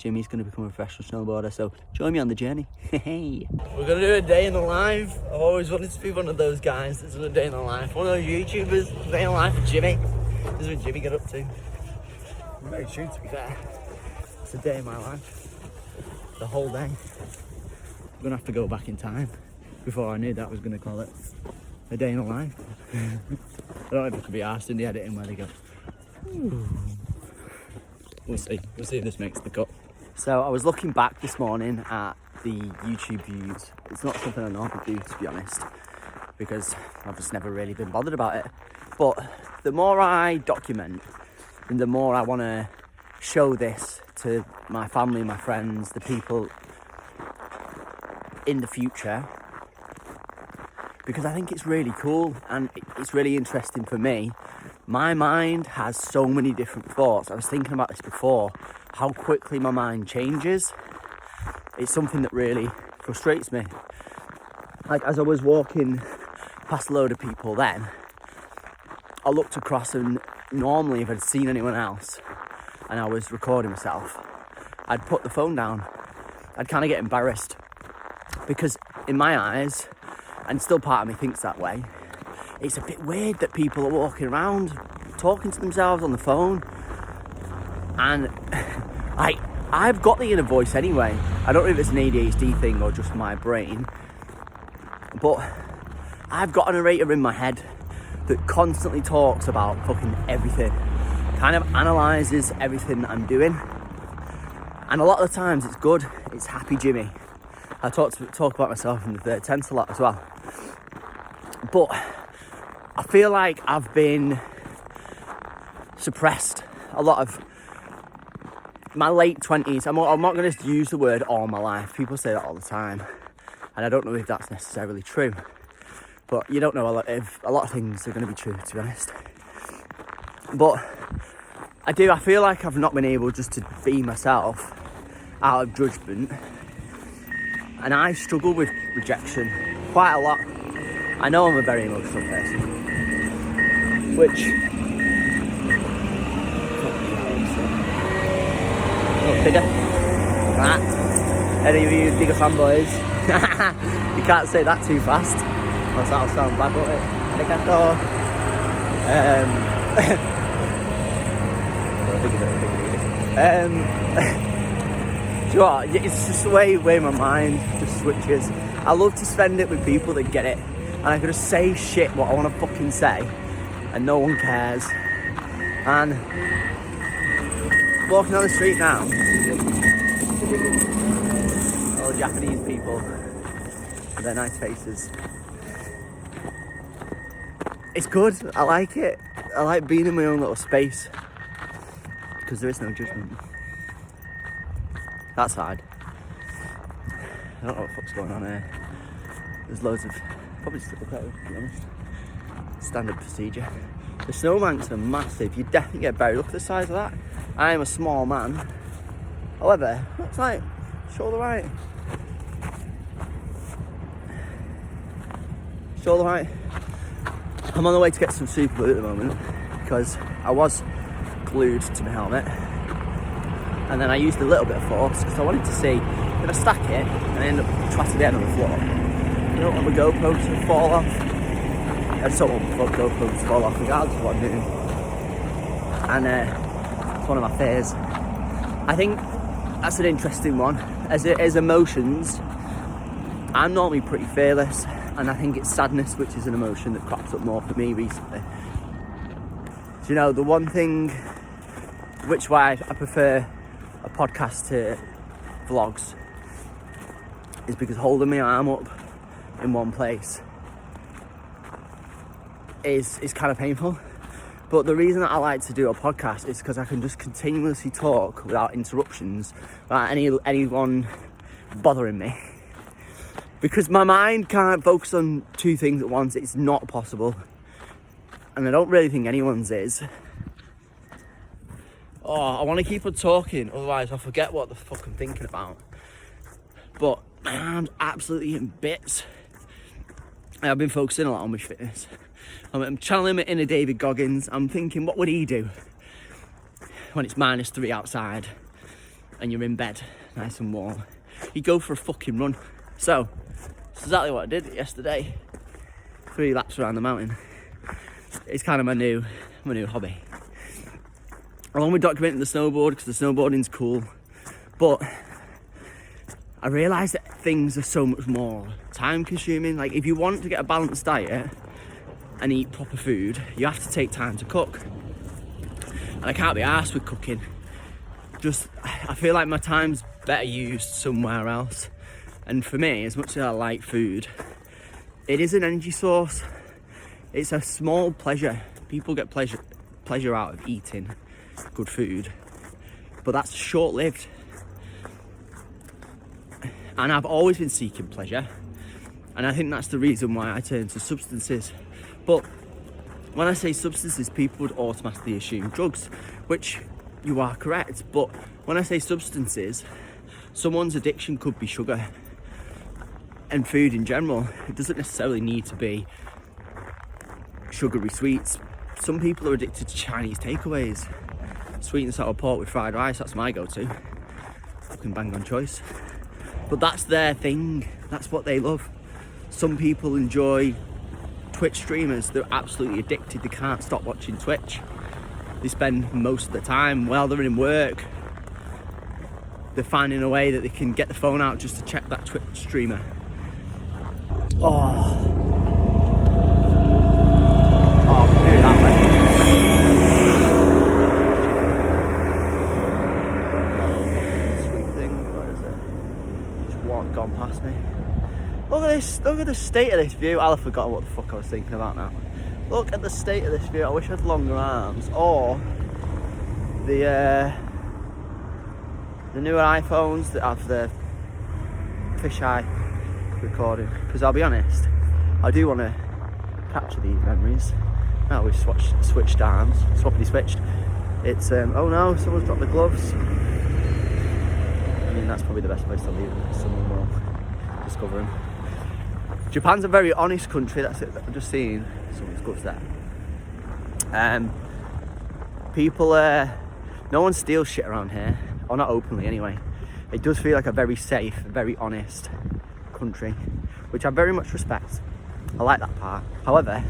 Jimmy's going to become a professional snowboarder, so join me on the journey. Hey. We're going to do a day in the life. I've always wanted to be one of those guys that's doing a day in the life. One of those YouTubers, day in the life of Jimmy. This is what Jimmy got up to. Very true, to be fair. It's a day in my life. The whole day. I'm going to have to go back in time. Before I knew that, I was going to call it a day in the life. I don't know if it could be asked in the editing where they go. Ooh. We'll see if this makes the cut. So I was looking back this morning at the YouTube views. It's not something I normally do, to be honest, because I've just never really been bothered about it. But the more I document and the more I want to show this to my family, my friends, the people in the future, because I think it's really cool and it's really interesting for me. My mind has so many different thoughts. I was thinking about this before, how quickly my mind changes. It's something that really frustrates me. Like, as I was walking past a load of people then, I looked across, and normally if I'd seen anyone else and I was recording myself, I'd put the phone down. I'd kind of get embarrassed because in my eyes, and still part of me thinks that way, it's a bit weird that people are walking around talking to themselves on the phone. And I've got the inner voice anyway. I don't know if it's an ADHD thing or just my brain, but I've got a narrator in my head that constantly talks about fucking everything, kind of analyses everything that I'm doing. And a lot of the times it's good, it's happy Jimmy. I talk about myself in the third tense a lot as well. But I feel like I've been suppressed a lot of my late 20s. I'm not going to use the word all my life. People say that all the time. And I don't know if that's necessarily true. But you don't know a lot of things are going to be true, to be honest. But I feel like I've not been able just to be myself out of judgment. And I struggle with rejection quite a lot. I know I'm a very emotional person. Which... Oh, bigger. That. Any of you bigger fanboys? You can't say that too fast. Or that'll sound bad, won't it? Do you know what? It's just the way my mind just switches. I love to spend it with people that get it. And I can just say shit what I want to fucking say. And no one cares. And walking on the street now, all the Japanese people with their nice faces. It's good. I like it. I like being in my own little space because there is no judgment. That's hard. I don't know what the fuck's going on here. There's loads of... Probably just look at it, to be honest. Standard procedure. The snowbanks are massive. You definitely get buried. Look at the size of that. I am a small man. However, looks like shoulder height. Shoulder height. I'm on the way to get some super glue at the moment because I was glued to my helmet. And then I used a little bit of force because I wanted to see if I stack it and I end up twatting it on the floor. I don't want my GoPro to fall off. I just don't want my GoPro to fall off regardless of what I'm doing. And it's one of my fears. I think that's an interesting one. As emotions, I'm normally pretty fearless, and I think it's sadness which is an emotion that crops up more for me recently. So, you know, the one thing which why I prefer a podcast to vlogs is because holding my arm up in one place is kind of painful. But the reason that I like to do a podcast is because I can just continuously talk without interruptions, without anyone bothering me. Because my mind can't focus on two things at once. It's not possible. And I don't really think anyone's is. Oh, I want to keep on talking, otherwise I'll forget what the fuck I'm thinking about. But I'm absolutely in bits. I've been focusing a lot on my fitness. I'm channeling my inner David Goggins. I'm thinking, what would he do when it's -3 outside and you're in bed, nice and warm, you go for a fucking run. So, it's exactly what I did yesterday. 3 laps around the mountain. It's kind of my new hobby. Along with documenting the snowboard, because the snowboarding's cool. But I realised that things are so much more time consuming. Like, if you want to get a balanced diet and eat proper food, you have to take time to cook. And I can't be arsed with cooking. I feel like my time's better used somewhere else. And for me, as much as I like food, it is an energy source. It's a small pleasure. People get pleasure out of eating good food, but that's short-lived. And I've always been seeking pleasure, and I think that's the reason why I turn to substances. But when I say substances, people would automatically assume drugs, which you are correct. But when I say substances, someone's addiction could be sugar and food in general. It doesn't necessarily need to be sugary sweets. Some people are addicted to Chinese takeaways. Sweet and sour pork with fried rice, that's my go-to. Fucking bang on choice. But that's their thing, that's what they love. Some people enjoy Twitch streamers, they're absolutely addicted, they can't stop watching Twitch. They spend most of the time while they're in work, they're finding a way that they can get the phone out just to check that Twitch streamer. Oh, do that way. Gone past me. Look at this, look at the state of this view. I'll have forgotten what the fuck I was thinking about now. Look at the state of this view. I wish I had longer arms, or the newer iPhones that have the fisheye recording. Because I'll be honest, I do want to capture these memories. Now we've switched arms, swappity switched. It's oh no, someone's dropped the gloves. I mean, that's probably the best place to leave them. Someone will discover them. Japan's a very honest country. That's it. I've just seen someone's gloves there. People, no one steals shit around here, or not openly anyway. It does feel like a very safe, very honest country, which I very much respect. I like that part. However,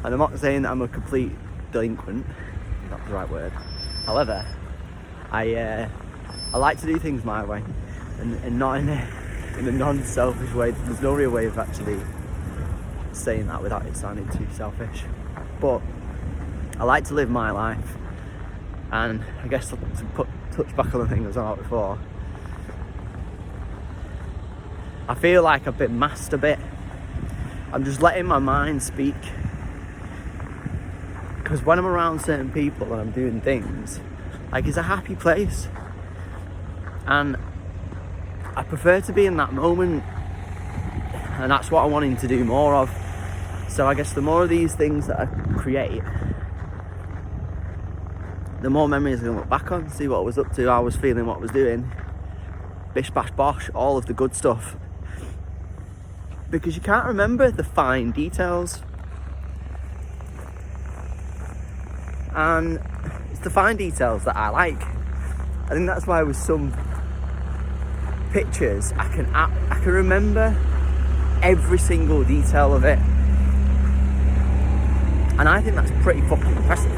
and I'm not saying that I'm a complete delinquent, if that's the right word. However, I like to do things my way, and not in a non-selfish way. There's no real way of actually saying that without it sounding too selfish. But I like to live my life, and I guess to touch back on the thing I was on about before, I feel like I've been masked a bit. I'm just letting my mind speak. Because when I'm around certain people and I'm doing things, like, it's a happy place. And I prefer to be in that moment, and that's what I'm wanting to do more of. So I guess the more of these things that I create, the more memories I can look back on, see what I was up to, how I was feeling, what I was doing. Bish bash bosh, all of the good stuff. Because you can't remember the fine details. And it's the fine details that I like. I think that's why with some pictures I can remember every single detail of it, and I think that's pretty fucking impressive.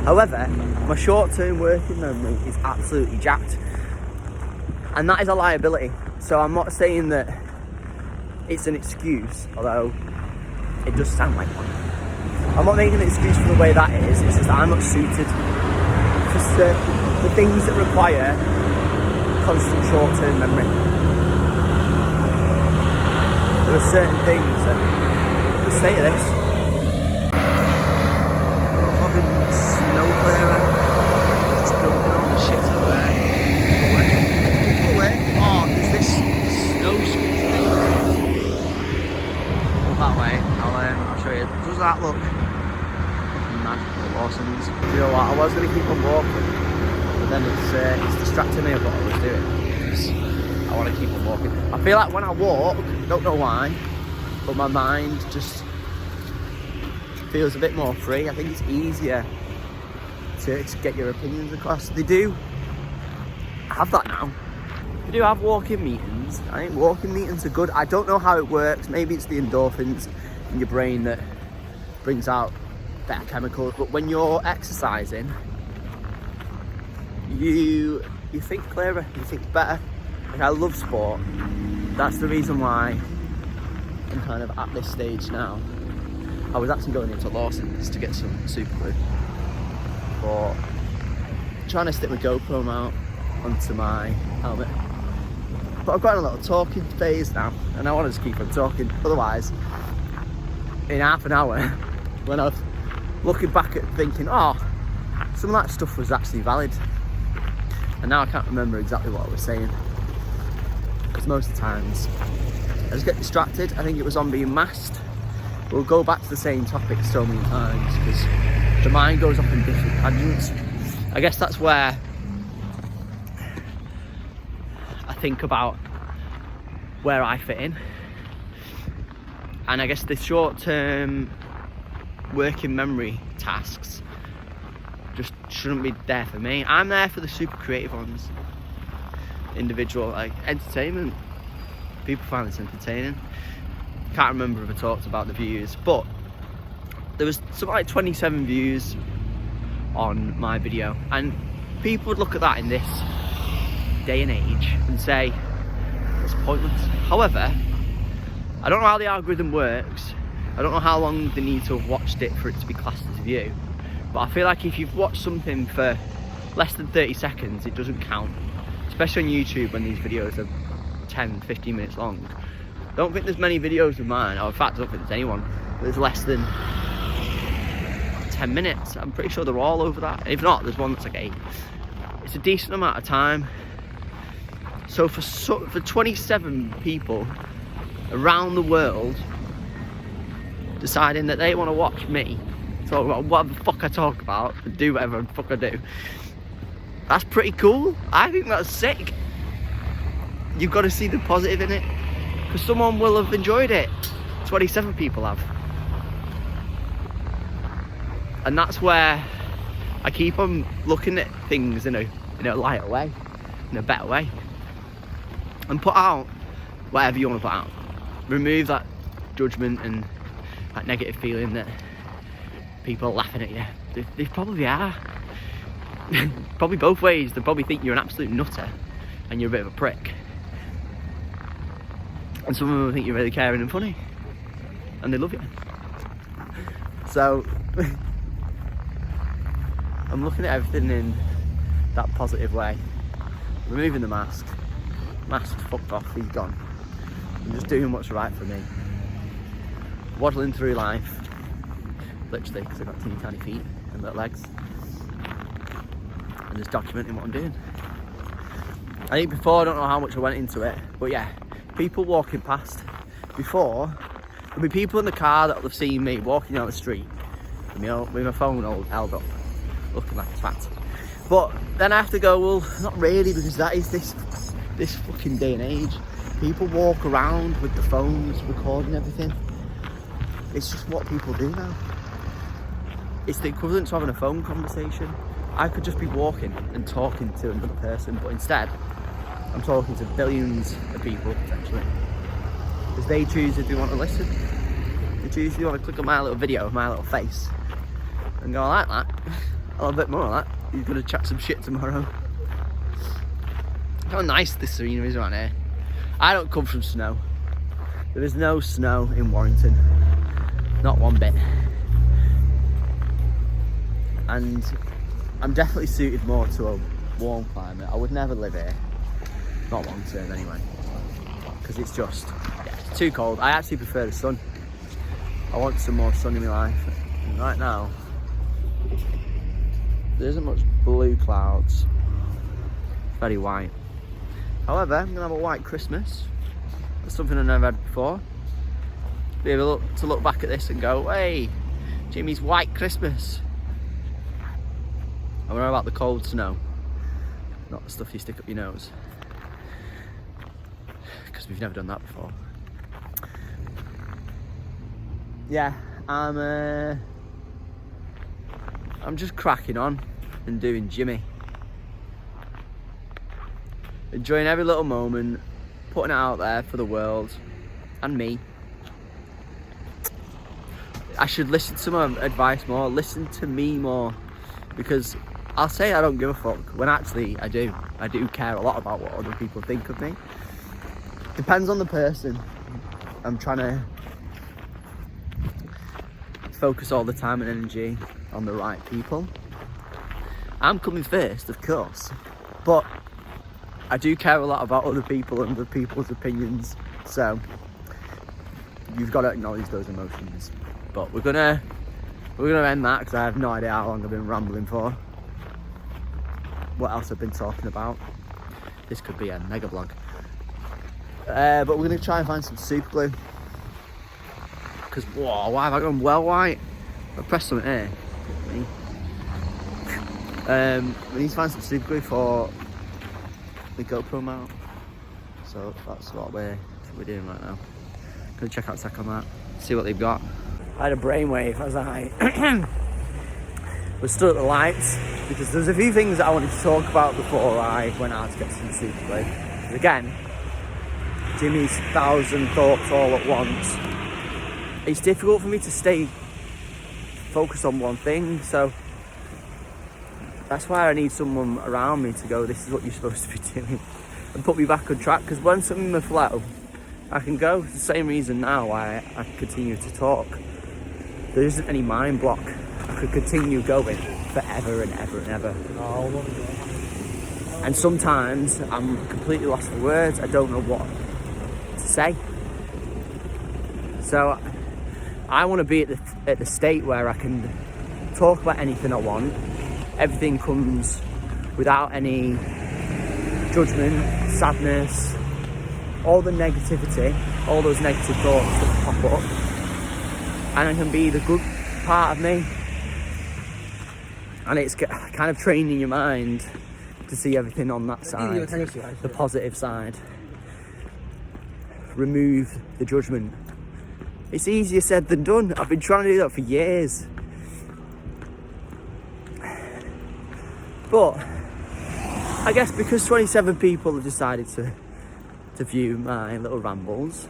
However, my short-term working memory is absolutely jacked, and that is a liability. So I'm not saying that it's an excuse, although it does sound like one. I'm not making an excuse for the way that it is. It's just that I'm not suited for the things that require constant short-term memory. There are certain things that, the state of this, fucking snow clearer, just dumping all the shit over there. People away. Oh, there's this snow scooter thing. That way, I'll show you. Does that look mad? Awesome. You know what? I was going to keep on walking, but then it's distracting me of what I was doing. I want to keep on walking. I feel like when I walk, don't know why, but my mind just feels a bit more free. I think it's easier to get your opinions across. They do have that now. we do have walking meetings. I think walking meetings are good. I don't know how it works. Maybe it's the endorphins in your brain that brings out better chemicals. But when you're exercising, you think clearer, you think better. Like, I love sport. That's the reason why I'm kind of at this stage now. I was actually going into Lawson's to get some super glue, but trying to stick my GoPro mount onto my helmet. But I've got a little talking phase now, and I want to just keep on talking. Otherwise, in half an hour, when I was looking back at thinking, oh, some of that stuff was actually valid, and now I can't remember exactly what I was saying, because most of the times I just get distracted. I think it was on being masked. We'll go back to the same topic so many times because the mind goes off in different tangents. I guess that's where I think about where I fit in. And I guess the short-term working memory tasks just shouldn't be there for me. I'm there for the super creative ones. Individual, like, entertainment. People find this entertaining. Can't remember if I talked about the views, but there was something like 27 views on my video, and people would look at that in this day and age and say it's pointless. However, I don't know how the algorithm works. I don't know how long they need to have watched it for it to be classed as a view, but I feel like if you've watched something for less than 30 seconds, it doesn't count, especially on YouTube when these videos are 10-15 minutes long. I don't think there's many videos of mine, or in fact I don't think there's anyone that's less than 10 minutes. I'm pretty sure they're all over that. If not, there's one that's like 8. It's a decent amount of time. So for 27 people around the world deciding that they want to watch me talk about what the fuck I talk about and do whatever the fuck I do, that's pretty cool. I think that's sick. You've got to see the positive in it, because someone will have enjoyed it. 27 people have. And that's where I keep on looking at things in a lighter way, in a better way, and put out whatever you want to put out. Remove that judgment and that negative feeling that people are laughing at you. They probably are. Probably both ways. They probably think you're an absolute nutter and you're a bit of a prick. And some of them think you're really caring and funny, and they love you. So I'm looking at everything in that positive way. Removing the mask. Mask's fucked off, he's gone. I'm just doing what's right for me. Waddling through life, literally, because I've got teeny tiny feet and little legs, and just documenting what I'm doing. I think before, I don't know how much I went into it, but yeah, people walking past. Before, there'll be people in the car that will have seen me walking down the street with my phone all held up, looking like a twat. But then I have to go, well, not really, because that is this fucking day and age. People walk around with the phones, recording everything. It's just what people do now. It's the equivalent to having a phone conversation. I could just be walking and talking to another person, but instead, I'm talking to billions of people, potentially. Because they choose if they want to listen. They choose if they want to click on my little video of my little face and go, I like that. I'll have a bit more of that. You're going to chat some shit tomorrow. How nice this scenery is around here. I don't come from snow. There is no snow in Warrington. Not one bit. And I'm definitely suited more to a warm climate. I would never live here. Not long term anyway. Because it's just, it's too cold. I actually prefer the sun. I want some more sun in my life. And right now, there isn't much blue clouds. It's very white. However, I'm going to have a white Christmas. That's something I've never had before. Be able to look back at this and go, hey, Jimmy's white Christmas. I know about the cold snow, not the stuff you stick up your nose. Because we've never done that before. Yeah, I'm just cracking on and doing Jimmy. enjoying every little moment, putting it out there for the world and me. I should listen to my advice more, listen to me more, because I'll say I don't give a fuck when actually I do. I do care a lot about what other people think of me. Depends on the person. I'm trying to focus all the time and energy on the right people. I'm coming first, of course, but I do care a lot about other people and other people's opinions, so you've got to acknowledge those emotions. But we're gonna end that because I have no idea how long I've been rambling for. What else I've been talking about? This could be a mega vlog. But we're gonna try and find some super glue. Because whoa, why have I gone well white? I pressed something here. We need to find some super glue for the GoPro mount. So that's what we're doing right now. Gonna check out Tacomat, see what they've got. I had a brainwave as I was stood at the lights because there's a few things that I wanted to talk about before I went out to get some super glue. Again, Jimmy's 1,000 thoughts all at once. It's difficult for me to stay focused on one thing, so that's why I need someone around me to go, this is what you're supposed to be doing, and put me back on track, because when something in the flow, I can go. It's the same reason now why I continue to talk. There isn't any mind block. I could continue going forever and ever and ever. And sometimes I'm completely lost for words. I don't know what to say. So I want to be at the state where I can talk about anything I want. Everything comes without any judgment, sadness, all the negativity, all those negative thoughts that pop up, and I can be the good part of me. And it's kind of training your mind to see everything on that side, the positive side. Remove the judgment. It's easier said than done. I've been trying to do that for years. But I guess because 27 people have decided to view my little rambles,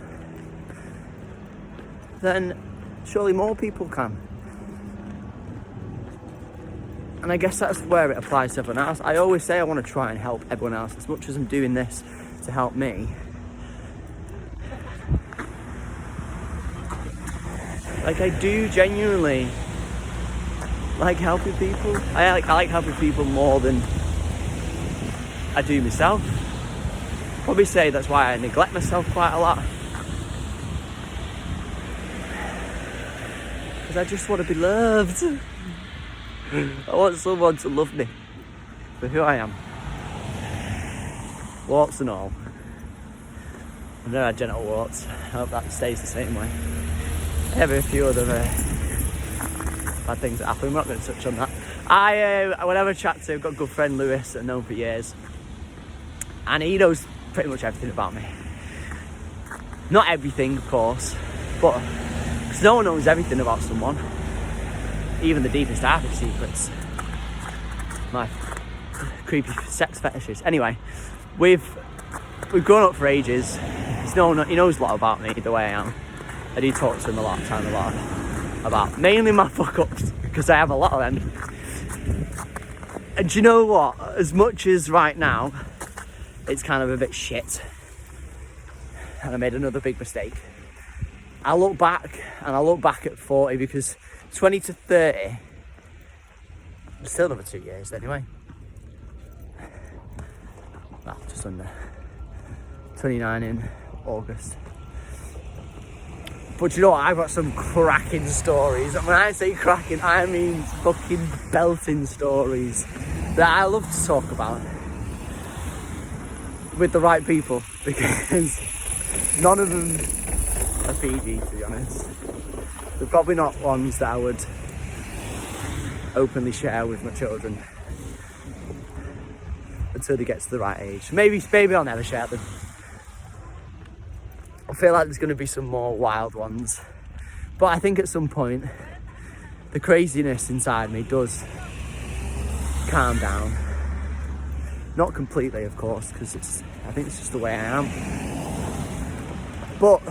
then surely more people can. And I guess that's where it applies to everyone else. I always say I want to try and help everyone else as much as I'm doing this to help me. Like, I do genuinely like helping people. I like helping people more than I do myself. Probably say that's why I neglect myself quite a lot. Because I just want to be loved. I want someone to love me for who I am. Warts and all. I've never had genital warts. I hope that stays the same way. I have a few other bad things that happen. I'm not going to touch on that. Whenever I chat to, I've got a good friend Lewis that I've known for years. And he knows pretty much everything about me. Not everything, of course, but because no one knows everything about someone, even the deepest, darkest secrets. My creepy sex fetishes. Anyway, we've grown up for ages. He knows a lot about me, the way I am. I do talk to him a lot about mainly my fuck ups, because I have a lot of them. And do you know what? As much as right now it's kind of a bit shit and I made another big mistake, I look back at 40, because 20 to 30, still another 2 years anyway. Well, just under 29 in August. But you know what, I've got some cracking stories. And when I say cracking, I mean fucking belting stories that I love to talk about with the right people, because none of them are PG, to be honest. They're probably not ones that I would openly share with my children until they get to the right age. Maybe I'll never share them. I feel like there's going to be some more wild ones, but I think at some point the craziness inside me does calm down, Not completely, of course, because I think it's just the way I am. But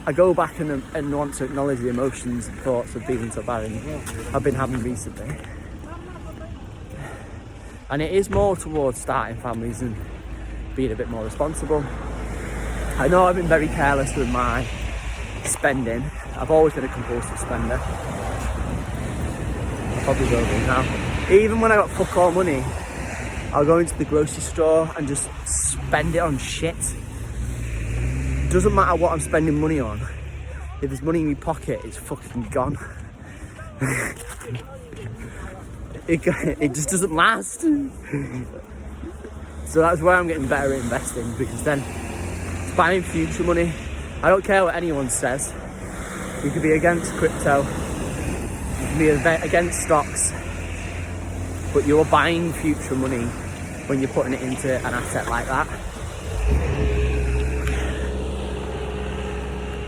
I go back and want to acknowledge the emotions and thoughts of being so bad I've been having recently. And it is more towards starting families and being a bit more responsible. I know I've been very careless with my spending. I've always been a compulsive spender. I probably will be now. Even when I got fuck all money, I'll go into the grocery store and just spend it on shit. Doesn't matter what I'm spending money on. If there's money in my pocket, it's fucking gone. It just doesn't last. So that's where I'm getting better at investing, because then it's buying future money. I don't care what anyone says. You could be against crypto, you can be against stocks, but you're buying future money when you're putting it into an asset like that.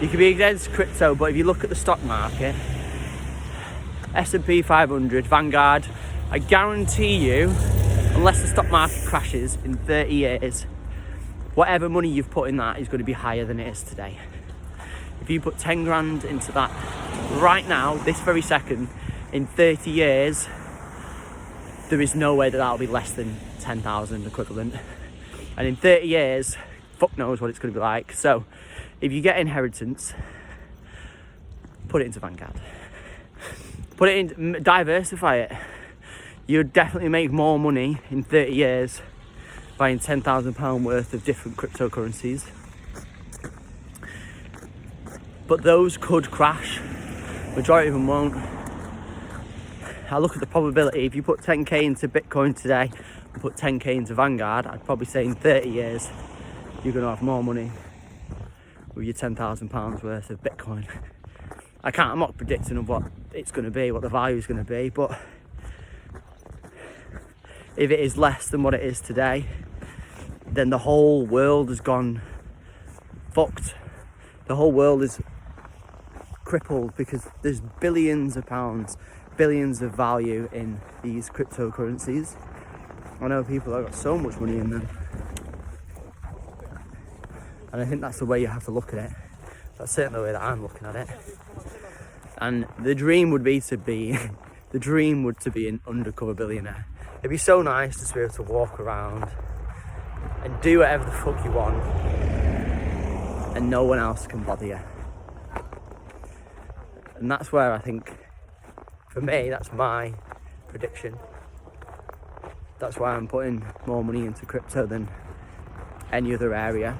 You could be against crypto, but if you look at the stock market, S&P 500, Vanguard, I guarantee you, unless the stock market crashes in 30 years, whatever money you've put in that is going to be higher than it is today. If you put 10 grand into that right now, this very second, in 30 years, there is no way that that'll be less than 10,000 equivalent. And in 30 years, fuck knows what it's going to be like. So if you get inheritance, put it into Vanguard. Put it in, diversify it. You'd definitely make more money in 30 years buying £10,000 worth of different cryptocurrencies. But those could crash. Majority of them won't. I look at the probability. If you put 10k into Bitcoin today and put 10k into Vanguard, I'd probably say in 30 years you're going to have more money with your £10,000 worth of Bitcoin. I'm not predicting of what it's going to be, what the value is going to be, but if it is less than what it is today, then the whole world has gone fucked. The whole world is crippled because there's billions of pounds, billions of value in these cryptocurrencies. I know people that got so much money in them. And I think that's the way you have to look at it. That's certainly the way that I'm looking at it. And the dream would be to be an undercover billionaire. It'd be so nice to be able to walk around and do whatever the fuck you want and no one else can bother you. And that's where I think, for me, that's my prediction. That's why I'm putting more money into crypto than any other area.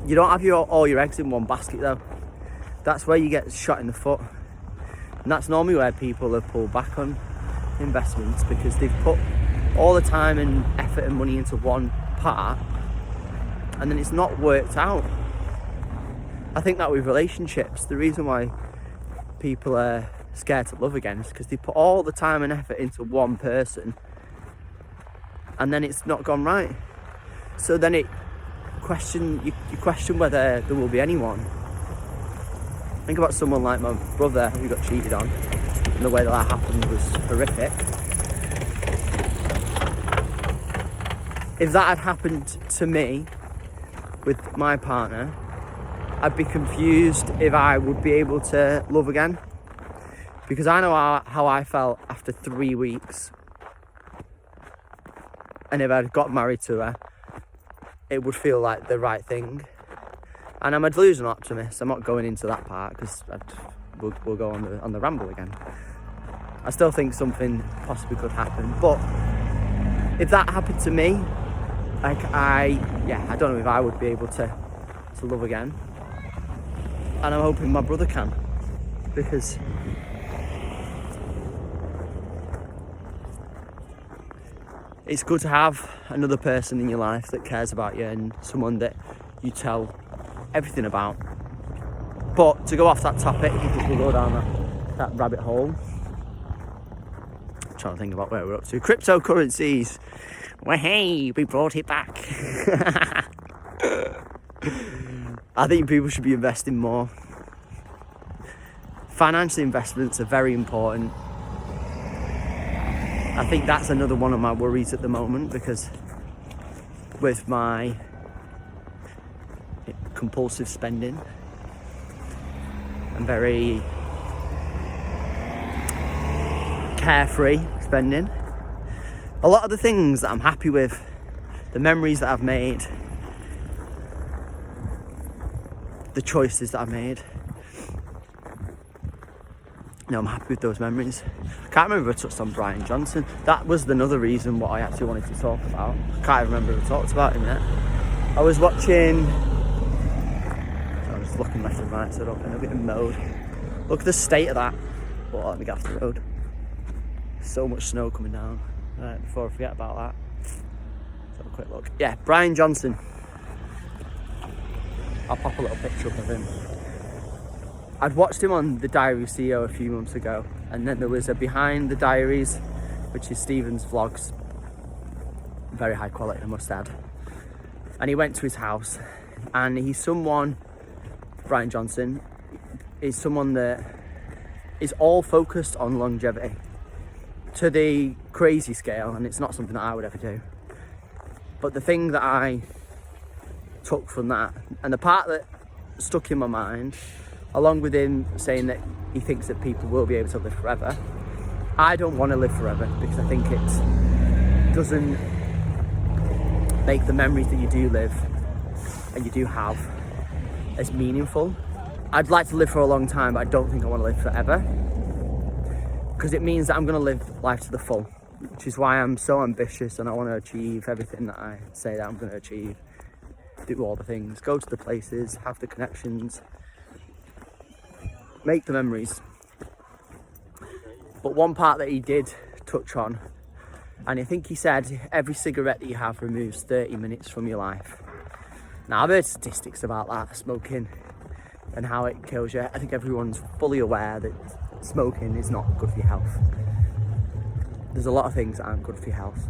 You don't have all your eggs in one basket though. That's where you get shot in the foot. And that's normally where people have pulled back on investments, because they've put all the time and effort and money into one part and then it's not worked out. I think that with relationships, the reason why people are scared to love again is because they put all the time and effort into one person and then it's not gone right. So then you question whether there will be anyone. Think about someone like my brother who got cheated on, and the way that happened was horrific. If that had happened to me with my partner, I'd be confused if I would be able to love again, because I know how I felt after 3 weeks, and if I'd got married to her, it would feel like the right thing. And I'm a delusional optimist. I'm not going into that part because we'll go on the ramble again. I still think something possibly could happen, but if that happened to me, I don't know if I would be able to love again. And I'm hoping my brother can, because it's good to have another person in your life that cares about you and someone that you tell everything about. But to go off that topic, we'll go down that rabbit hole. I'm trying to think about where we're up to. Cryptocurrencies. Well, hey, we brought it back. I think people should be investing more. Financial investments are very important. I think that's another one of my worries at the moment, because with my compulsive spending and very carefree spending, a lot of the things that I'm happy with, the memories that I've made, the choices that I've made, I'm happy with those memories. I can't remember if I touched on Brian Johnson. That was another reason what I actually wanted to talk about. I can't remember if I talked about him yet. I was watching, I was looking left and right so I don't end up getting mowed. Look at the state of that. Oh, let me get off the road. So much snow coming down. Right, before I forget about that, let's have a quick look. Yeah, Brian Johnson. I'll pop a little picture up of him. I'd watched him on The Diary CEO a few months ago, and then there was a Behind the Diaries, which is Stephen's vlogs. Very high quality, I must add. And he went to his house, and he's someone, Brian Johnson, is someone that is all focused on longevity to the crazy scale, and it's not something that I would ever do. But the thing that I took from that, and the part that stuck in my mind, along with him saying that he thinks that people will be able to live forever, I don't want to live forever, because I think it doesn't make the memories that you do live and you do have as meaningful. I'd like to live for a long time, but I don't think I want to live forever, because it means that I'm going to live life to the full, which is why I'm so ambitious and I want to achieve everything that I say that I'm going to achieve. Do all the things, go to the places, have the connections, make the memories. But one part that he did touch on, and I think he said every cigarette that you have removes 30 minutes from your life. Now, I've heard statistics about that, smoking and how it kills you. I think everyone's fully aware that smoking is not good for your health. There's a lot of things that aren't good for your health.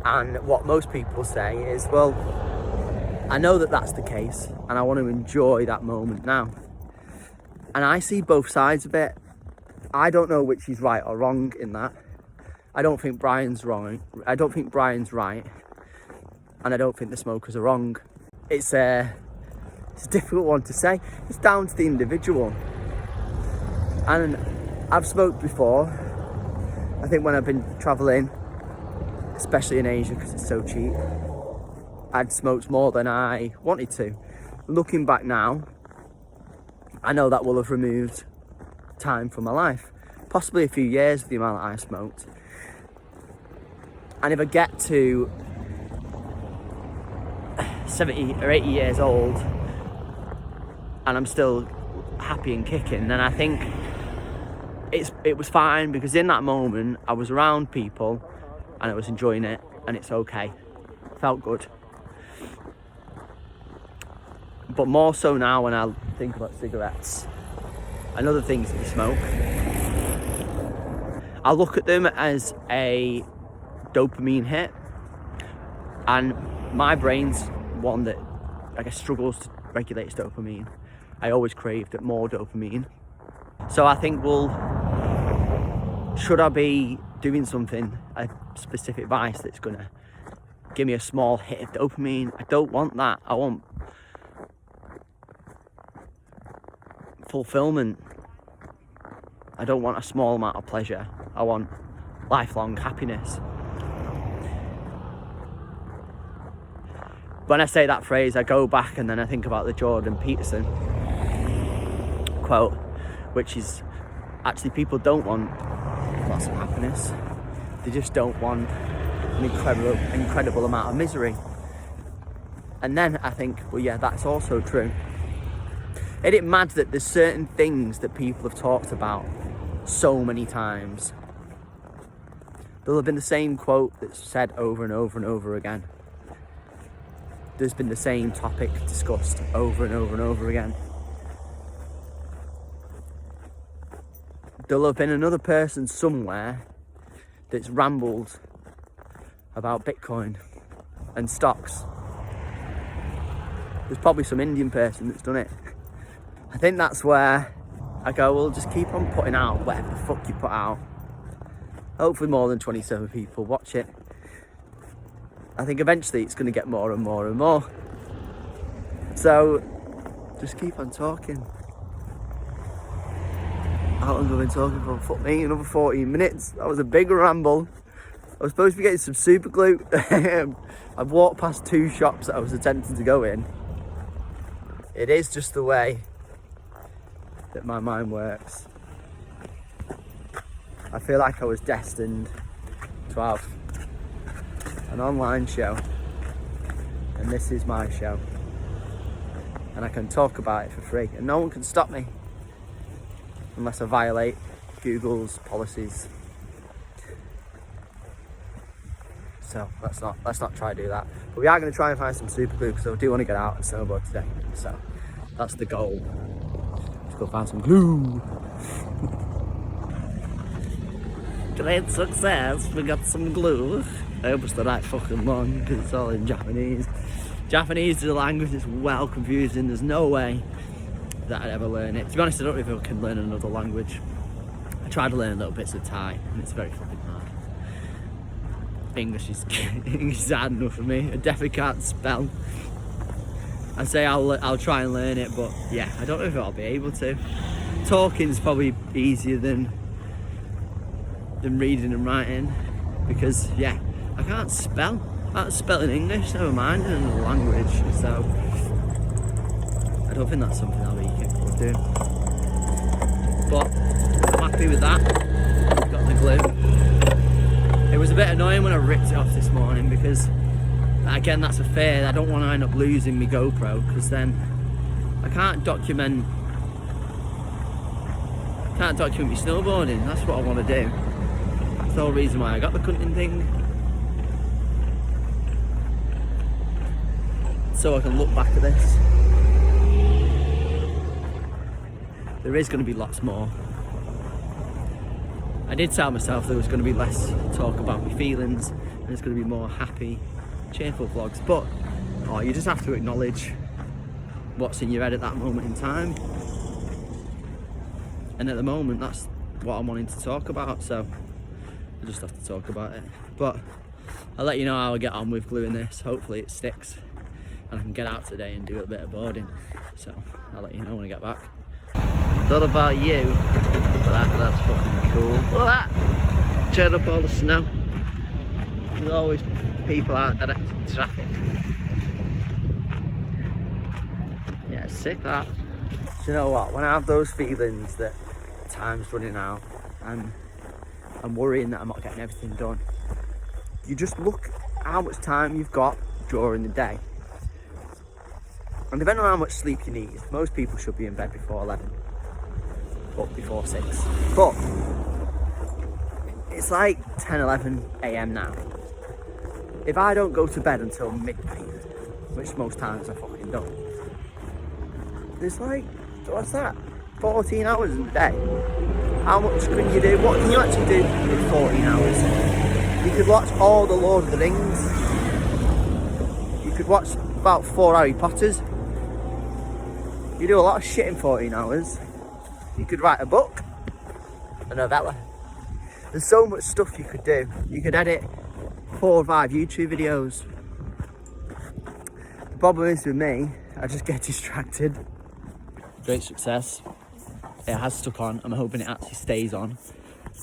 And what most people say is, well, I know that that's the case and I want to enjoy that moment now. And I see both sides of it. I don't know which is right or wrong in that. I don't think Brian's wrong. I don't think Brian's right. And I don't think the smokers are wrong. It's a difficult one to say. It's down to the individual. And I've smoked before. I think when I've been travelling, especially in Asia because it's so cheap, I'd smoked more than I wanted to. Looking back now, I know that will have removed time from my life, possibly a few years of the amount that I smoked. And if I get to 70 or 80 years old and I'm still happy and kicking, then I think it was fine, because in that moment I was around people and I was enjoying it, and it's okay. Felt good. But more so now when I think about cigarettes and other things that you smoke, I look at them as a dopamine hit, and my brain's one that I guess struggles to regulate its dopamine. I always craved more dopamine. So I think, well, should I be doing something, a specific vice that's gonna give me a small hit of dopamine? I don't want that. I want fulfillment. I don't want a small amount of pleasure. I want lifelong happiness. When I say that phrase, I go back and then I think about the Jordan Peterson quote, which is actually people don't want lots of happiness. They just don't want an incredible amount of misery. And then I think, well, yeah, that's also true. Isn't it mad that there's certain things that people have talked about so many times? There'll have been the same quote that's said over and over and over again. There's been the same topic discussed over and over and over again. There'll have been another person somewhere that's rambled about Bitcoin and stocks. There's probably some Indian person that's done it. I think that's where I go, well, just keep on putting out whatever the fuck you put out. Hopefully more than 27 people watch it. I think eventually it's going to get more and more and more. So just keep on talking. How long have I been talking for? Fuck me, another 14 minutes. That was a big ramble. I was supposed to be getting some super glue. I've walked past 2 shops that I was attempting to go in. It is just the way that my mind works. I feel like I was destined to have an online show, and this is my show, and I can talk about it for free, and no one can stop me unless I violate Google's policies. So let's not try to do that. But we are going to try and find some super glue because I do want to get out and snowboard today. So that's the goal. Let's go find some glue. Great success, we got some glue. I hope it's the right fucking one because it's all in Japanese. Japanese is a language that's well confusing. There's no way that I'd ever learn it. To be honest, I don't know if I can learn another language. I tried to learn little bits of Thai and it's very fucking hard. English is hard enough for me. I definitely can't spell. I say I'll try and learn it, but yeah, I don't know if I'll be able to. Talking's probably easier than reading and writing because yeah, I can't spell. I can't spell in English, never mind in another language. So I don't think that's something I'll be capable of doing. But I'm happy with that. I've got the glue. It was a bit annoying when I ripped it off this morning because, again, that's a fear. I don't want to end up losing my GoPro because then I can't document my snowboarding. That's what I want to do. That's the whole reason why I got the cunting thing. So I can look back at this. There is going to be lots more. I did tell myself there was going to be less talk about my feelings and there's going to be more happy, cheerful vlogs, but you just have to acknowledge what's in your head at that moment in time. And at the moment, that's what I'm wanting to talk about, so I just have to talk about it. But I'll let you know how I get on with gluing this. Hopefully it sticks and I can get out today and do a bit of boarding. So I'll let you know when I get back. Not about you, but that's fucking cool. Look at that! Turn up all the snow. There's always people out directing traffic. Yeah, sick that. Do you know what? When I have those feelings that time's running out and I'm worrying that I'm not getting everything done, you just look how much time you've got during the day. And depending on how much sleep you need, most people should be in bed before 11. But before 6. But it's like 10, 11 a.m. now. If I don't go to bed until midnight, which most times I fucking don't, there's like, what's that? 14 hours in the day. How much can you do? What can you actually do in 14 hours? You could watch all the Lord of the Rings. You could watch about 4 Harry Potters. You do a lot of shit in 14 hours. You could write a book, a novella. There's so much stuff you could do. You could edit 4 or 5 YouTube videos. The problem is with me, I just get distracted. Great success. It has stuck on. I'm hoping it actually stays on.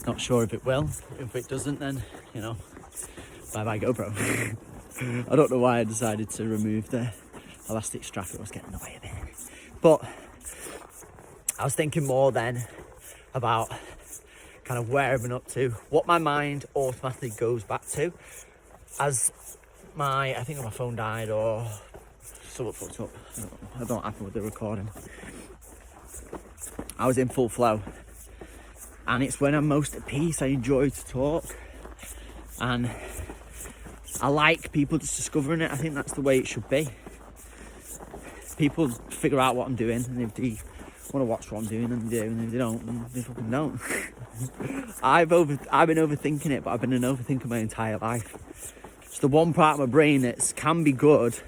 Not sure if it will. If it doesn't, then, you know, bye-bye GoPro. I don't know why I decided to remove the elastic strap. It was getting in the way a bit. But I was thinking more then about kind of where I've been up to, what my mind automatically goes back to as I think my phone died or something fucked up. I don't know what happened with the recording. I was in full flow and it's when I'm most at peace. I enjoy to talk and I like people just discovering it. I think that's the way it should be. People figure out what I'm doing, and if they want to watch what I'm doing, then they do, and if they don't, then they fucking don't. I've been overthinking it, but I've been an overthinker my entire life. It's the one part of my brain that can be good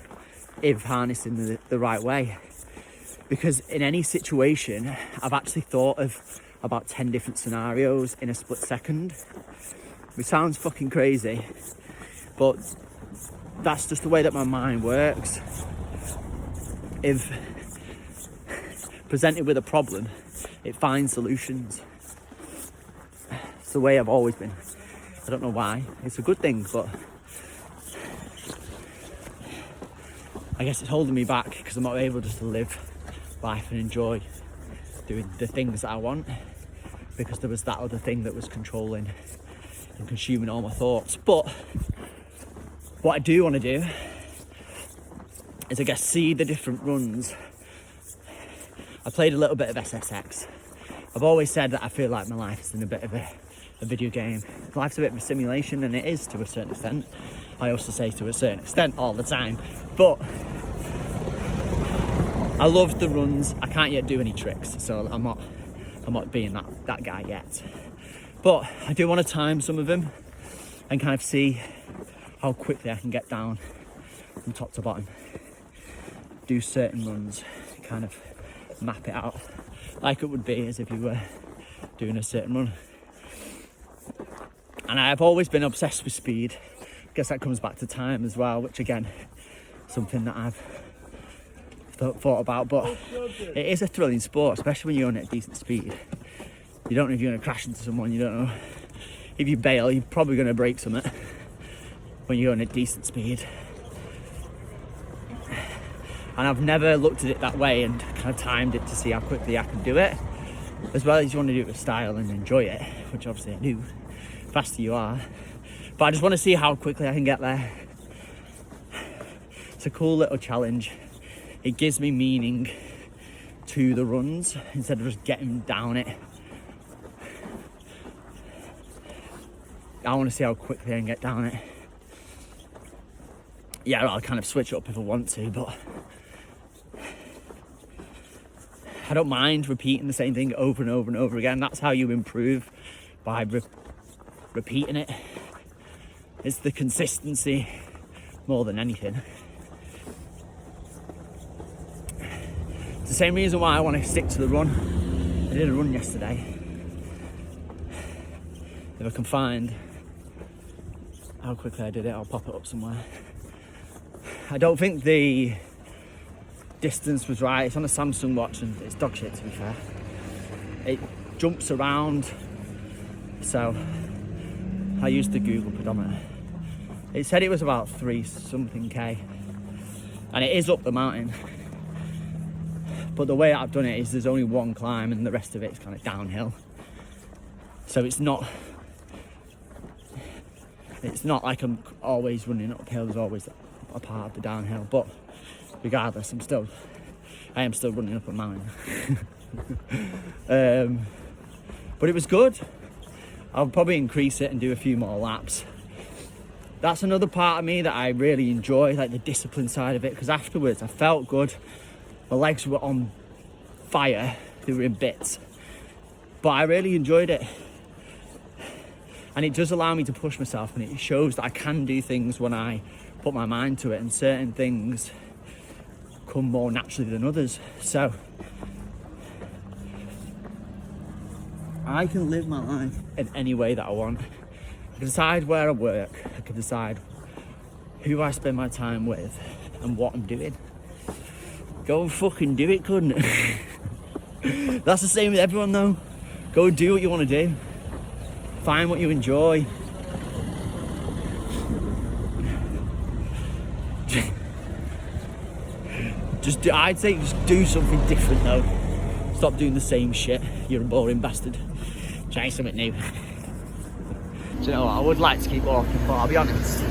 if harnessing the right way. Because in any situation, I've actually thought of about 10 different scenarios in a split second. It sounds fucking crazy, but that's just the way that my mind works. If presented with a problem, it finds solutions. It's the way I've always been. I don't know why. It's a good thing, but I guess it's holding me back because I'm not able just to live life and enjoy doing the things that I want, because there was that other thing that was controlling and consuming all my thoughts. But what I do want to do is, I guess, see the different runs. I played a little bit of SSX. I've always said that I feel like my life is in a bit of a video game. Life's a bit of a simulation, and it is to a certain extent. I also say to a certain extent all the time, but I love the runs. I can't yet do any tricks, so I'm not being that guy yet. But I do want to time some of them and kind of see how quickly I can get down from top to bottom. Do certain runs, kind of map it out like it would be as if you were doing a certain run. And I've always been obsessed with speed. I guess that comes back to time as well, which again, something that I've thought about, but it is a thrilling sport, especially when you're on at decent speed. You don't know if you're going to crash into someone, you don't know if you bail, you're probably going to break something when you're on at decent speed. And I've never looked at it that way and kind of timed it to see how quickly I can do it, as well as you want to do it with style and enjoy it, which obviously I do. The faster you are, but I just want to see how quickly I can get there. It's a cool little challenge. It gives me meaning to the runs instead of just getting down it. I want to see how quickly I can get down it. Yeah, I'll kind of switch it up if I want to, but I don't mind repeating the same thing over and over and over again. That's how you improve, by repeating it. It's the consistency more than anything. It's the same reason why I want to stick to the run. I did a run yesterday. If I can find how quickly I did it, I'll pop it up somewhere. I don't think the distance was right. It's on a Samsung watch and it's dog shit, to be fair. It jumps around, so I used the Google pedometer. It said it was about 3 something K, and it is up the mountain. But the way I've done it is there's only one climb and the rest of it is kind of downhill. So it's not like I'm always running uphill. There's always a part of the downhill. But regardless, I am still running up a mountain. But it was good. I'll probably increase it and do a few more laps. That's another part of me that I really enjoy, like the discipline side of it, because afterwards I felt good. My legs were on fire, they were in bits, but I really enjoyed it. And it does allow me to push myself, and it shows that I can do things when I put my mind to it, and certain things come more naturally than others. So I can live my life in any way that I want. I can decide where I work, I can decide who I spend my time with and what I'm doing. Go and fucking do it, couldn't it? That's the same with everyone though. Go and do what you want to do. Find what you enjoy. I'd say just do something different though. Stop doing the same shit. You're a boring bastard. Try something new. Do you know what? I would like to keep walking, but I'll be honest.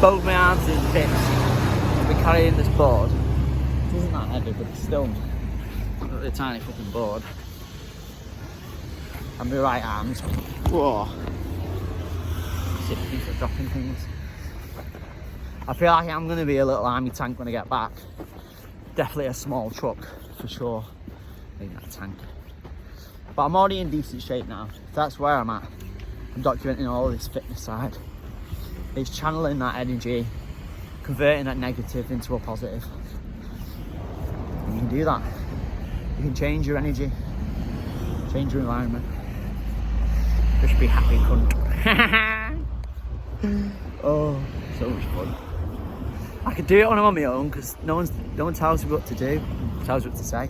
Both my arms in bits. I've been carrying this board. It isn't that heavy, but it's still a tiny fucking board. And my right arm's, whoa, 60 for dropping things. I feel like I'm going to be a little army tank when I get back. Definitely a small truck, for sure, in that tank. But I'm already in decent shape now. That's where I'm at. I'm documenting all this fitness side. It's channeling that energy, converting that negative into a positive. And you can do that. You can change your energy, change your environment. Just be happy, cunt. Oh, so much fun. I could do it when I'm on my own because no one tells me what to do, tells me what to say.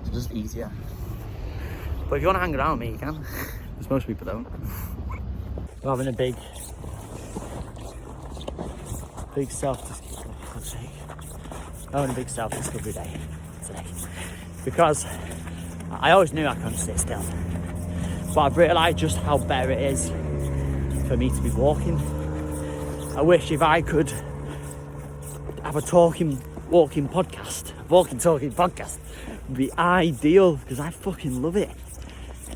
It's just easier. But if you want to hang around with me, you can. Because most people don't. We're having a big self-discovery day today. Because I always knew I couldn't sit still. But I've realised just how better it is for me to be walking. I wish if I could have a talking podcast would be ideal because I fucking love it.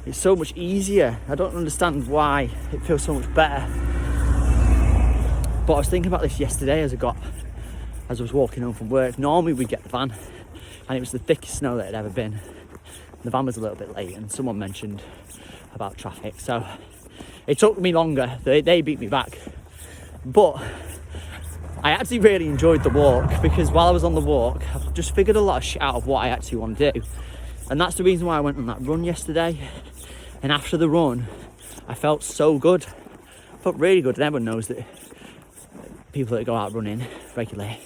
It's so much easier. I don't understand why it feels so much better. But I was thinking about this yesterday as I was walking home from work. Normally we'd get the van and it was the thickest snow that had ever been. The van was a little bit late and someone mentioned about traffic, so it took me longer. They beat me back. But I actually really enjoyed the walk because while I was on the walk, I've just figured a lot of shit out of what I actually want to do. And that's the reason why I went on that run yesterday. And after the run, I felt so good. I felt really good. And everyone knows that people that go out running regularly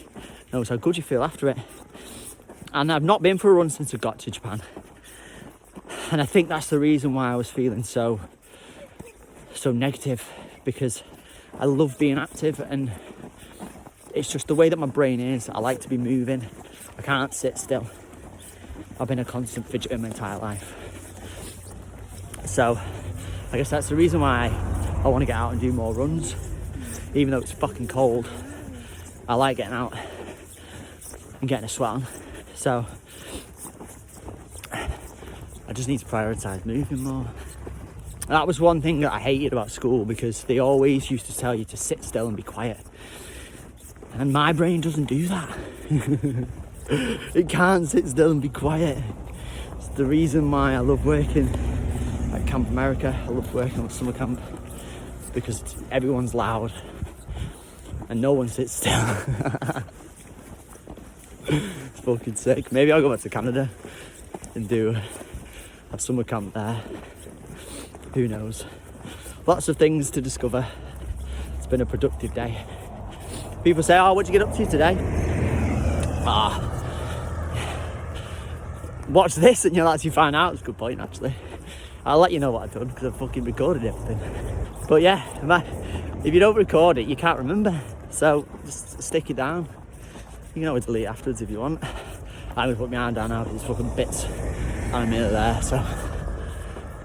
knows how good you feel after it. And I've not been for a run since I got to Japan. And I think that's the reason why I was feeling so negative, because I love being active and it's just the way that my brain is. I like to be moving. I can't sit still. I've been a constant fidgeter my entire life. So I guess that's the reason why I want to get out and do more runs. Even though it's fucking cold, I like getting out and getting a sweat on. So I just need to prioritise moving more. That was one thing that I hated about school, because they always used to tell you to sit still and be quiet. And my brain doesn't do that. It can't sit still and be quiet. It's the reason why I love working at Camp America. I love working on summer camp, because everyone's loud and no one sits still. It's fucking sick. Maybe I'll go back to Canada and have summer camp there. Who knows? Lots of things to discover. It's been a productive day. People say, oh, what'd you get up to today? Watch this and you'll actually find out. It's a good point, actually. I'll let you know what I've done because I've fucking recorded everything. But yeah, if you don't record it, you can't remember. So just stick it down. You can always delete it afterwards if you want. I'm gonna put my hand down now because there's fucking bits on a minute there. So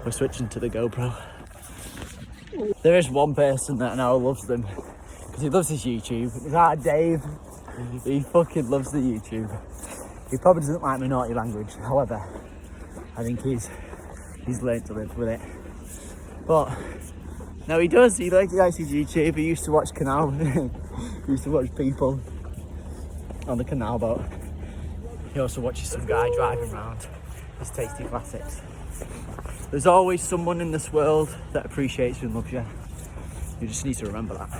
we're switching to the GoPro. There is one person that I know loves them because he loves his YouTube. It's Dave. He fucking loves the YouTube. He probably doesn't like my naughty language. However, I think he's learned to live with it. But no, he does. He likes his YouTube. He used to watch Canal. He used to watch people on the canal boat. He also watches some guy driving around his tasty classics. There's always someone in this world that appreciates you and loves you. You just need to remember that.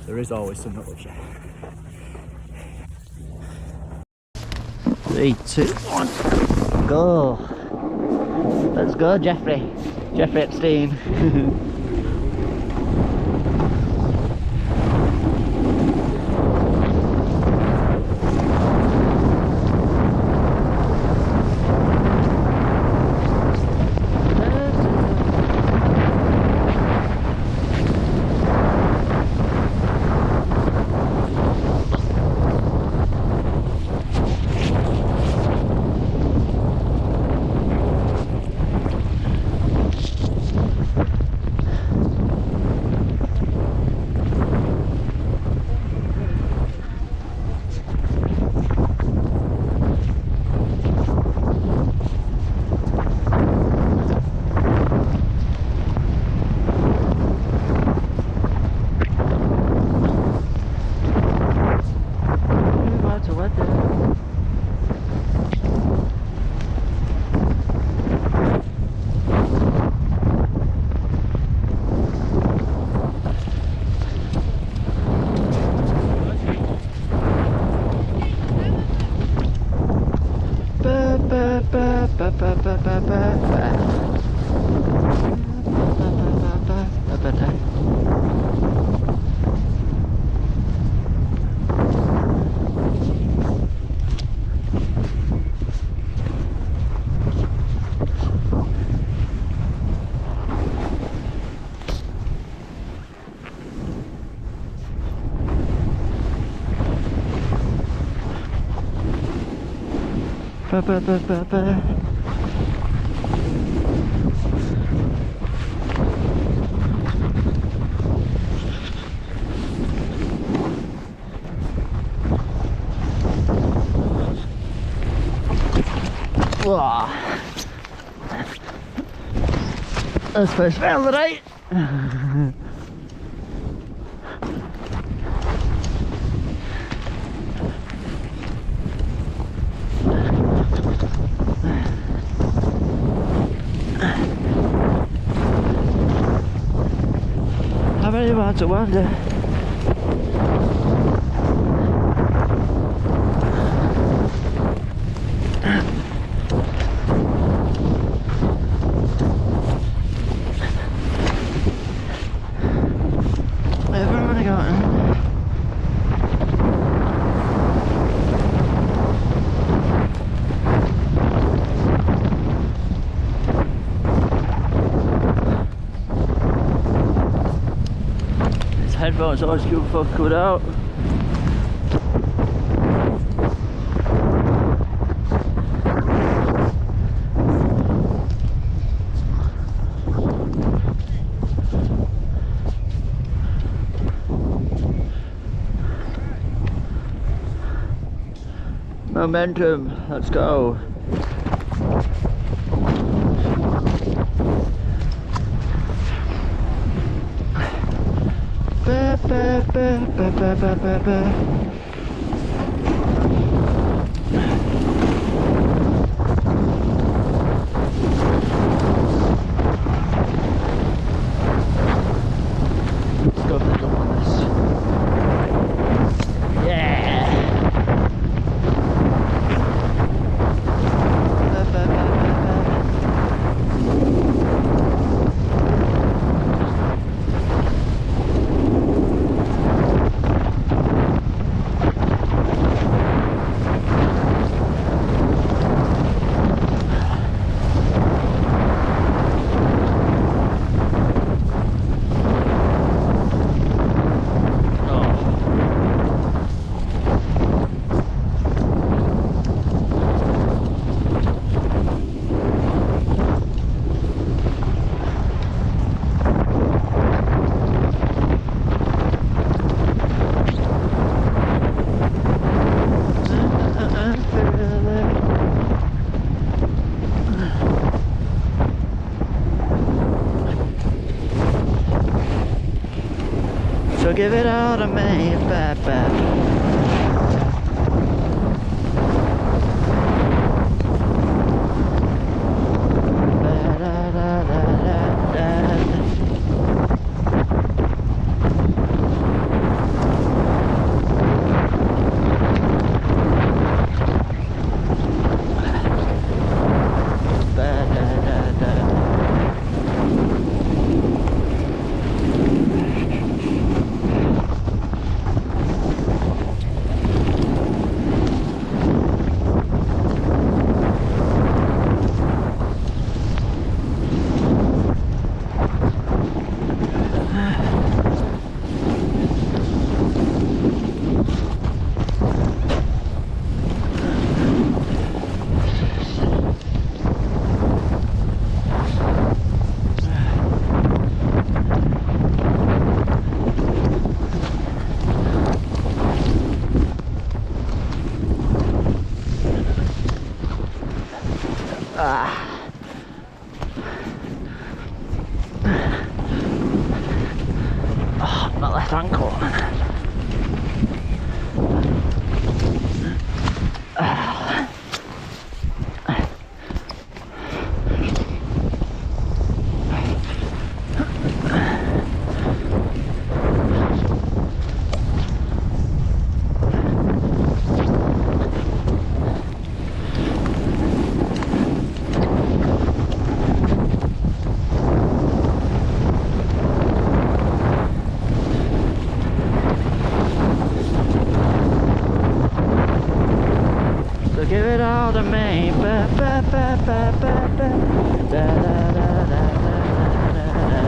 There is always someone that loves you. 3, 2, 1, go! Let's go, Jeffrey. Jeffrey Epstein. Whoa. That's first fail today. I really want to wonder. Headphones always good out. Momentum, let's go. Let's go for the double on this. Yeah. So give it all to me, Oh, my left ankle. Give it all to me. Ba, ba, ba, ba, ba, ba. Da, da, da, da, da, da, da.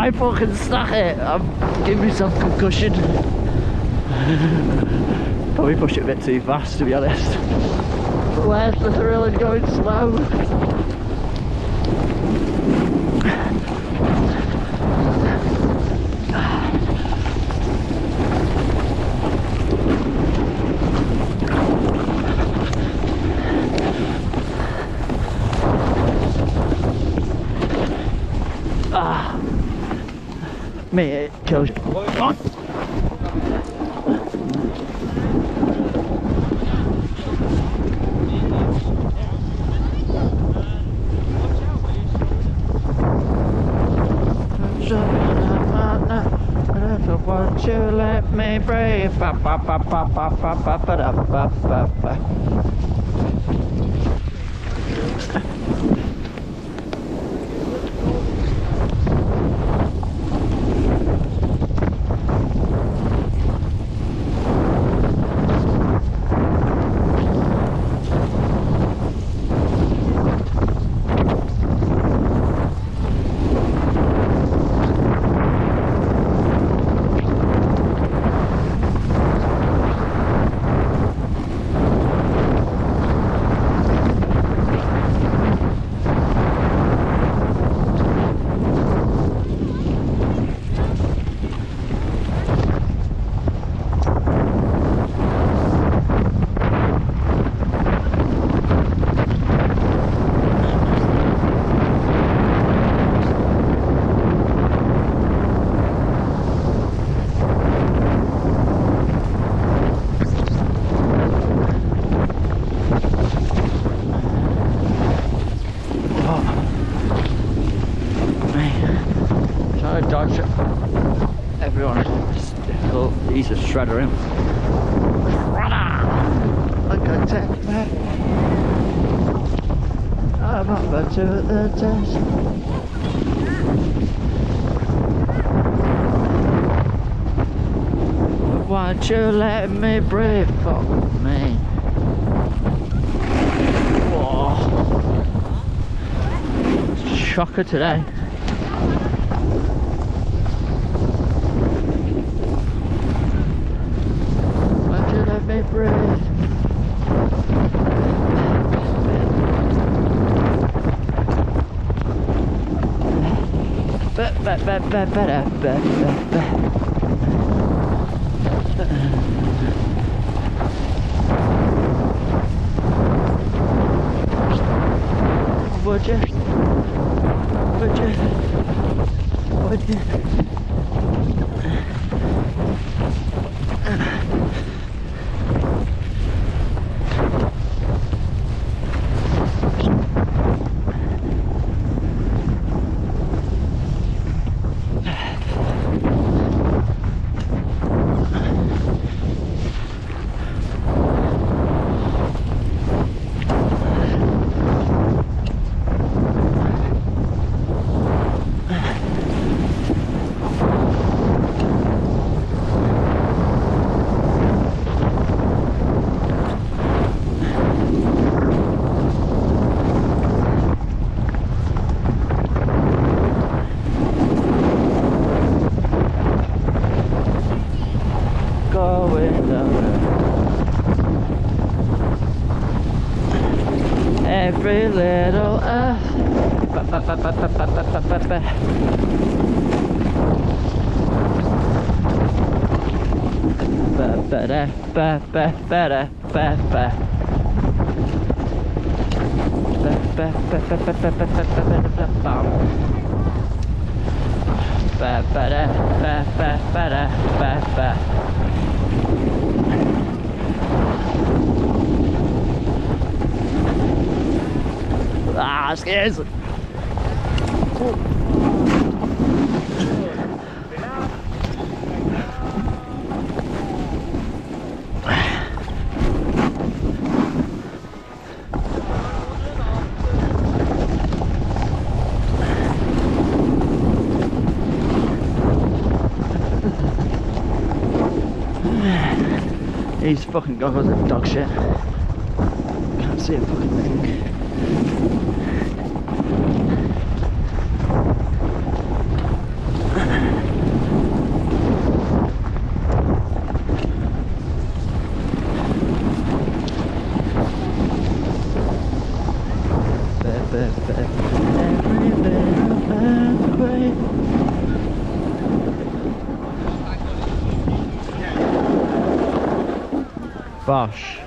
I fucking stuck it. I'm giving myself concussion. Probably pushed it a bit too fast, to be honest. But where's the thrill in going slow? Mate, it kills you. Oh. Won't you let me breathe? Ba, ba, ba, ba, ba, ba, ba, ba, da, ba, ba, ba. Dodge everyone. It's difficult. He's a shredder him. Like a tech man. I'm up at 2 at the test. Why'd you let me breathe? Fuck me. Whoa. Shocker today. Breathe. Would you? Would you? Would you? Every little earth. Ah, scares. These fucking goggles are dog shit. Can't see a fucking thing. every little pathway. Bosh.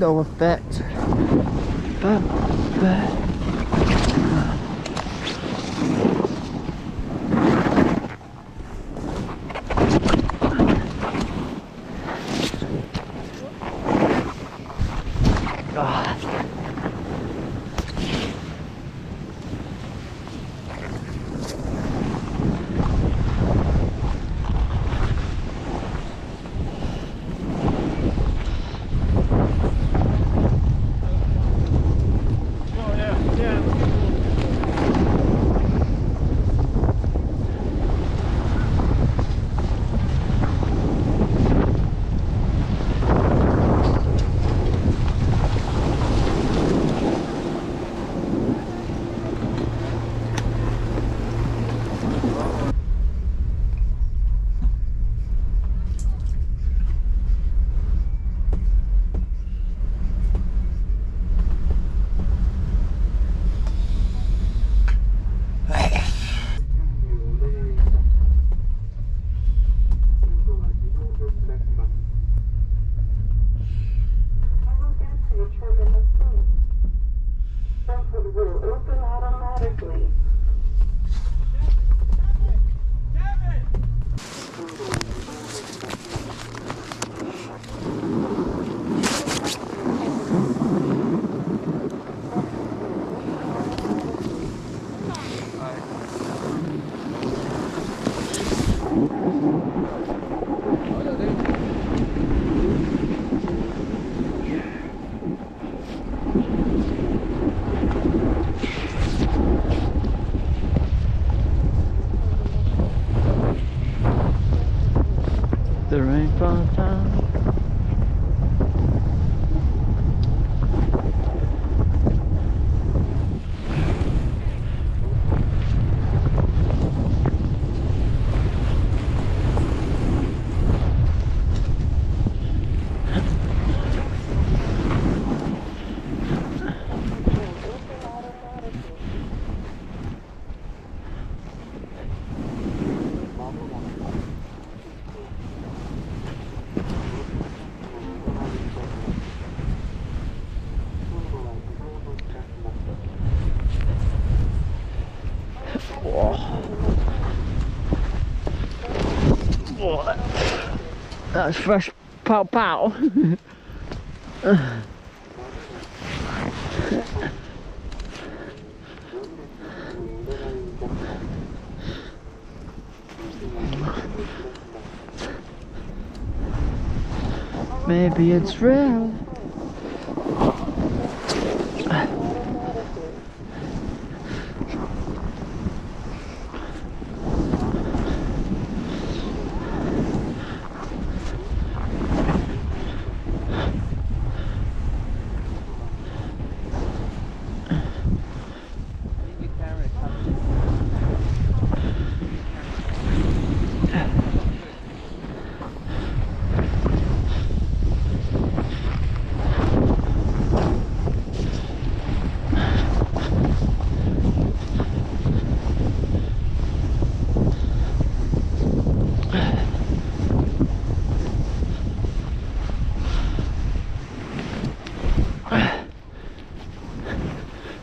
No effect. The rain falls down. That's fresh pow pow. Maybe it's real.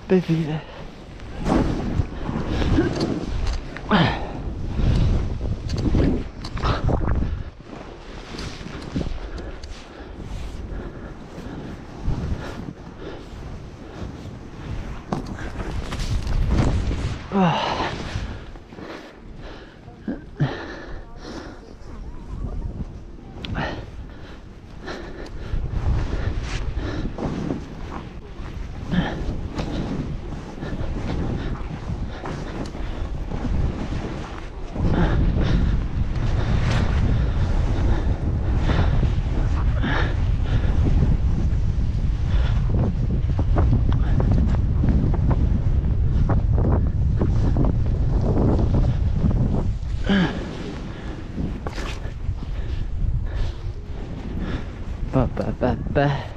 Busy there. Ba.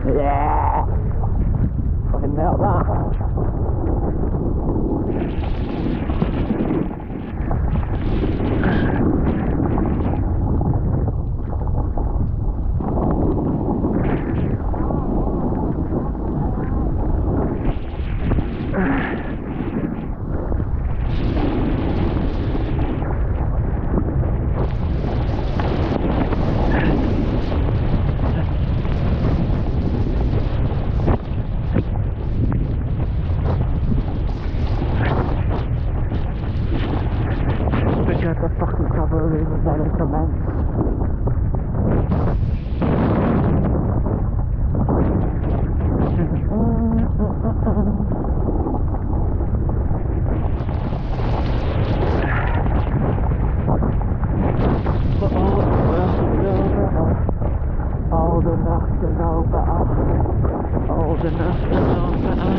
Yeah! Fucking nailed that. Because the fucking cavalry was very commenced. Old enough to know better. Old enough to know better.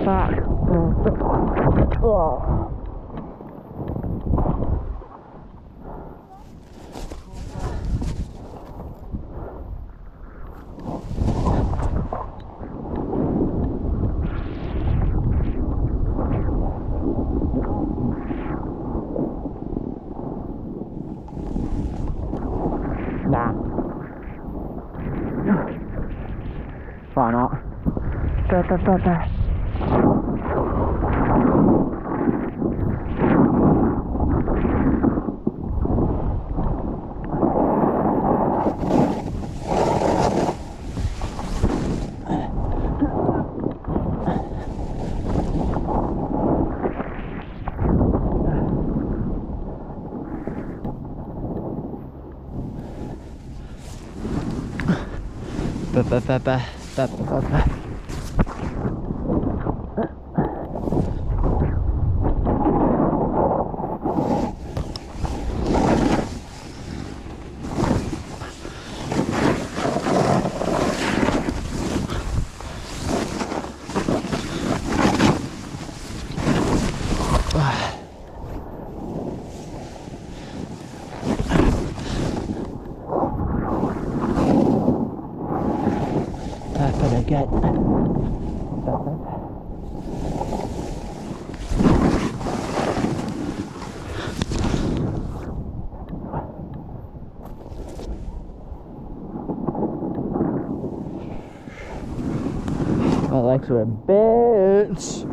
Back. Oh. Nah. Why not? Again. My legs are a bitch.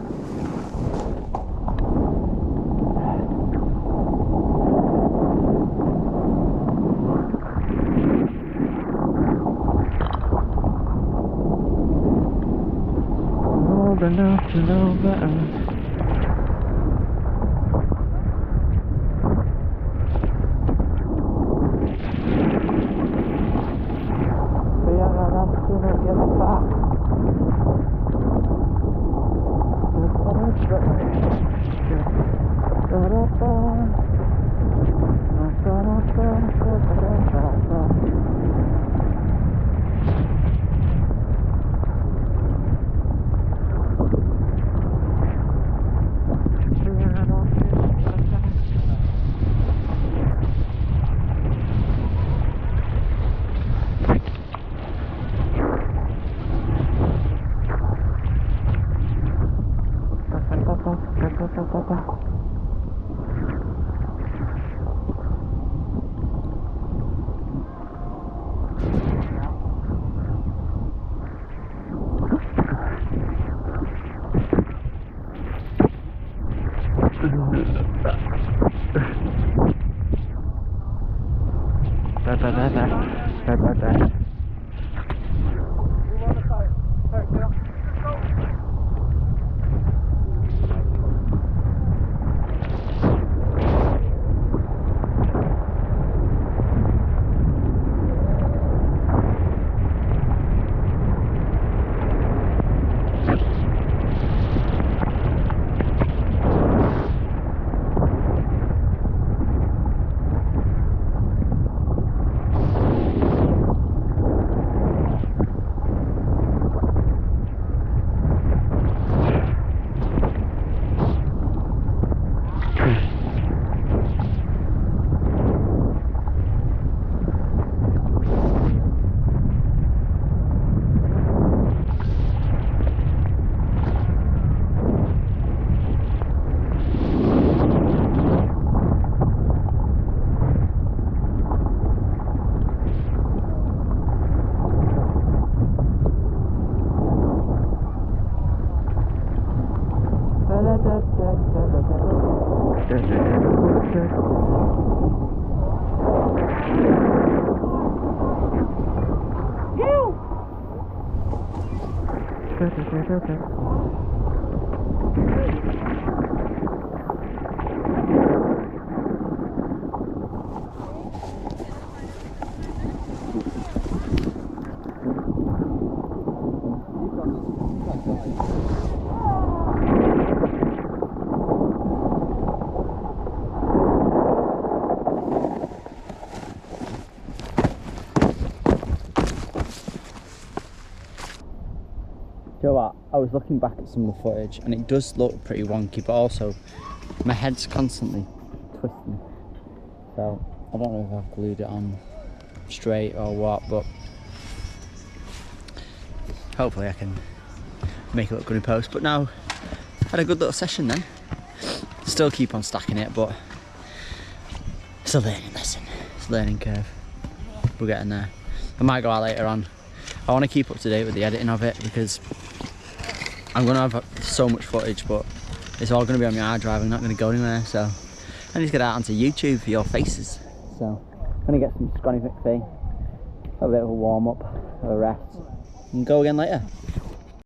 Old enough to know better. Young enough to not give a fuck. You know what? I was looking back at some of the footage and it does look pretty wonky, but also my head's constantly twisting. So I don't know if I've glued it on straight or what, but hopefully I can make it look good in post. But now, had a good little session then. Still keep on stacking it, but it's a learning lesson. It's a learning curve. We're getting there. I might go out later on. I want to keep up to date with the editing of it because I'm going to have so much footage, but it's all going to be on my hard drive. I'm not going to go anywhere, so I need to get out onto YouTube for your faces. So I'm going to get some Scotty McPhee, a bit of a warm up, a rest, and go again later.